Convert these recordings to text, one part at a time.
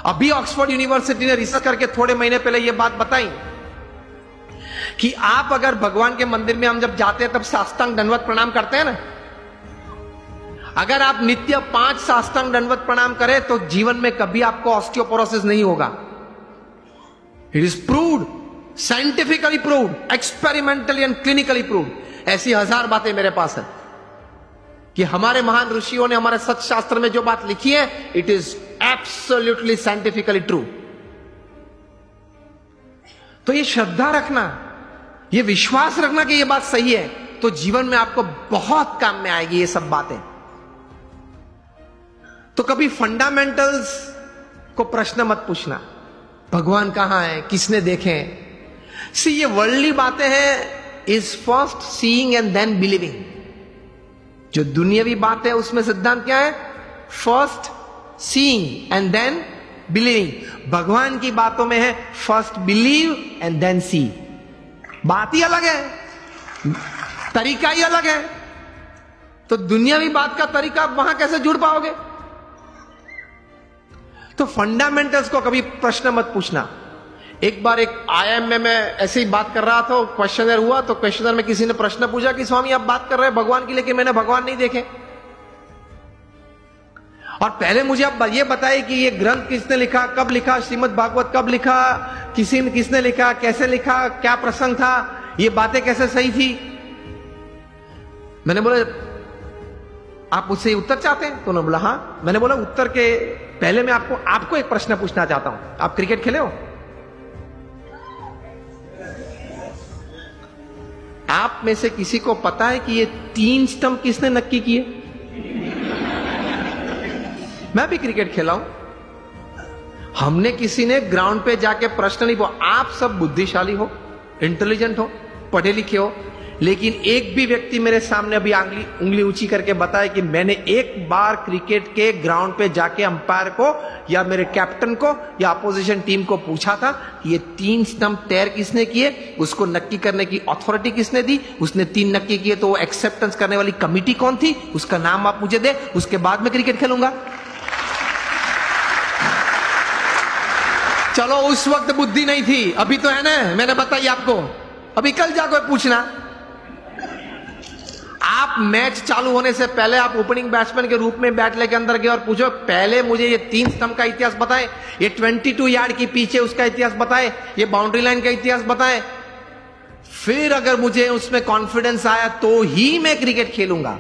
अभी Oxford university ने research करके थोड़े महीने पहले यह बात बताई कि आप अगर भगवान के मंदिर में हम जब जाते हैं तब साष्टांग दंडवत प्रणाम करते हैं ना, अगर आप नित्य 5 साष्टांग दंडवत प्रणाम करें तो जीवन में कभी आपको ऑस्टियोपोरोसिस नहीं होगा। It is proved, scientifically proved, experimentally and clinically proved. ऐसी 1000 बातें मेरे पास है कि हमारे महान ऋषियों ने हमारे सच शास्त्र में जो बात लिखी है, it is absolutely scientifically true. तो ये श्रद्धा रखना, ये विश्वास रखना कि ये बात सही है, तो जीवन में आपको बहुत काम में आएगी ये सब बातें। तो कभी फंडामेंटल्स को प्रश्न मत पूछना, भगवान कहां है, किसने देखे। सी ये वर्ल्डली बातें हैं, is first seeing and then believing. जो दुनियावी बात है उसमें सिद्धांत क्या है? First seeing and then believing. भगवान की बातों में है first believe and then see. बात ही अलग है, तरीका ही अलग है। तो दुनियावी बात का तरीका आप वहां कैसे जुड़ पाओगे? तो फंडामेंटल्स को कभी प्रश्न मत पूछना। एक बार एक IIM में ऐसे ही बात कर रहा था, क्वेश्चनर हुआ, तो क्वेश्चनर में किसी ने प्रश्न पूछा कि स्वामी आप बात कर रहे हैं भगवान की, लेकिन मैंने भगवान नहीं देखे, और पहले मुझे आप ये बताइए कि ये ग्रंथ किसने लिखा, कब लिखा, श्रीमद् भागवत कब लिखा, किसने लिखा, कैसे लिखा, क्या प्रसंग था, ये बातें कैसे सही थी। मैंने बोला आप मुझसे उत्तर चाहते हैं? तो उन्होंने बोला हां। मैंने बोला उत्तर के पहले मैं आपको एक प्रश्न पूछना चाहता हूं। आप क्रिकेट खेले हो? आप में से किसी को पता है कि ये 3 स्टंप किसने नक्की किए? मैं भी क्रिकेट खेला हूं। हमने किसी ने ग्राउंड पे जाके प्रश्न नहीं पूछा। आप सब बुद्धिशाली हो, इंटेलिजेंट हो, पढ़े लिखे हो, लेकिन एक भी व्यक्ति मेरे सामने अभी उंगली ऊंची करके बताए कि मैंने एक बार क्रिकेट के ग्राउंड पे जाके अंपायर को या मेरे कैप्टन को या अपोजिशन टीम को पूछा था कि ये 3 स्टंप तैर किसने किए, उसको नक्की करने की अथॉरिटी किसने दी, उसने 3 नक्की किए तो वो एक्सेप्टेंस करने वाली कमिटी कौन थी, उसका नाम आप मुझे दे, उसके बाद मैं क्रिकेट खेलूंगा। चलो उस वक्त बुद्धि नहीं थी, अभी तो है ना, मैंने बताई आपको। अभी कल जाकर पूछना। आप मैच चालू होने से पहले आप ओपनिंग बैट्समैन के रूप में बैट लेके अंदर गए और पूछो पहले मुझे ये 3 स्टंप का इतिहास बताएं, ये 22 यार्ड की पीछे उसका इतिहास बताएं, ये बाउंड्री लाइन का इतिहास बताएं, फिर अगर मुझे उसमें कॉन्फिडेंस आया तो ही मैं क्रिकेट खेलूंगा।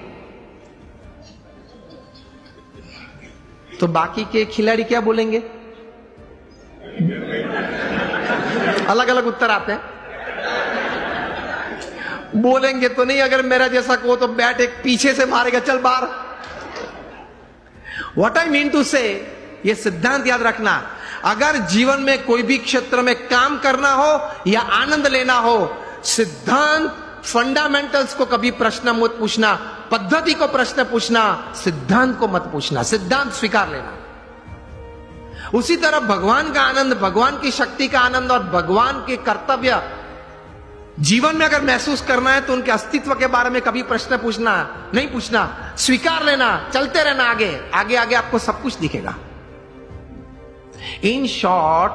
तो बाकी के खिलाड़ी क्या बोलेंगे? अलग अलग उत्तर आते हैं। बोलेंगे तो नहीं, अगर मेरा जैसा को तो बैट एक पीछे से मारेगा, चल बाहर। व्हाट आई मीन टू से, ये सिद्धांत याद रखना, अगर जीवन में कोई भी क्षेत्र में काम करना हो या आनंद लेना हो, सिद्धांत फंडामेंटल्स को कभी प्रश्न मत पूछना, पद्धति को प्रश्न पूछना, सिद्धांत को मत पूछना, सिद्धांत स्वीकार लेना। उसी तरह भगवान का आनंद, भगवान की शक्ति का आनंद और भगवान के कर्तव्य जीवन में अगर महसूस करना है तो उनके अस्तित्व के बारे में कभी प्रश्न पूछना नहीं पूछना, स्वीकार लेना, चलते रहना आगे आगे आगे, आपको सब कुछ दिखेगा। In short,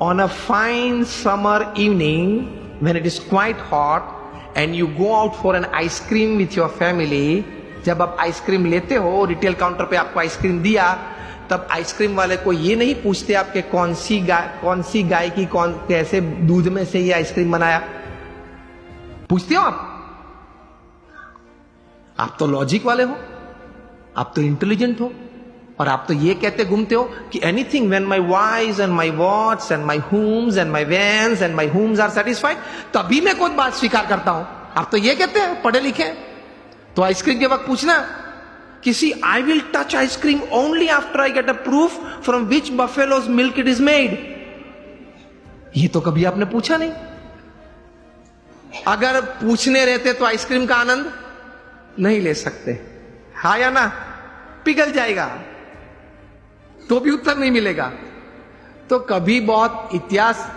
on a fine summer evening when it is quite hot and you go out for an ice cream with your family, जब आप आइसक्रीम लेते हो, रिटेल काउंटर पे आपको आइसक्रीम दिया, तब आइसक्रीम वाले को ये नहीं पूछते आपके कौन सी गाय की कैसे दूध में से ये आइसक्रीम बनाया, पूछते हो आप तो लॉजिक वाले हो, आप तो इंटेलिजेंट हो, और आप तो ये कहते घूमते हो कि anything when my wives and my what's and my homes and my vans and my homes are satisfied, तभी मैं कोई बात स्वीकार करता हूं। आप तो ये कहते हैं, पढ़े लिखे हैं। तो आइसक्रीम के वक्त पूछना किसी, I will touch ice cream only after I get a proof from which buffaloes milk it is made. ये तो कभी आपने पूछा नहीं। अगर पूछने रहते तो आइसक्रीम का आनंद नहीं ले सकते, हा या ना? पिघल जाएगा तो भी उत्तर नहीं मिलेगा। तो कभी बहुत इतिहास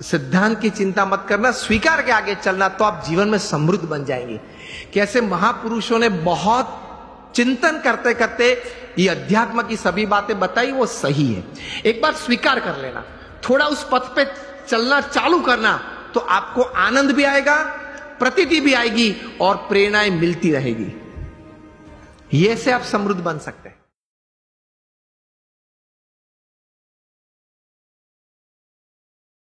सिद्धांत की चिंता मत करना, स्वीकार के आगे चलना, तो आप जीवन में समृद्ध बन जाएंगे। कैसे महापुरुषों ने बहुत चिंतन करते करते ये अध्यात्म की सभी बातें बताई वो सही है। एक बार स्वीकार कर लेना, थोड़ा उस पथ पे चलना चालू करना, तो आपको आनंद भी आएगा, प्रतीति भी आएगी और प्रेरणाएं मिलती रहेगी। ये से आप समृद्ध बन सकते हैं।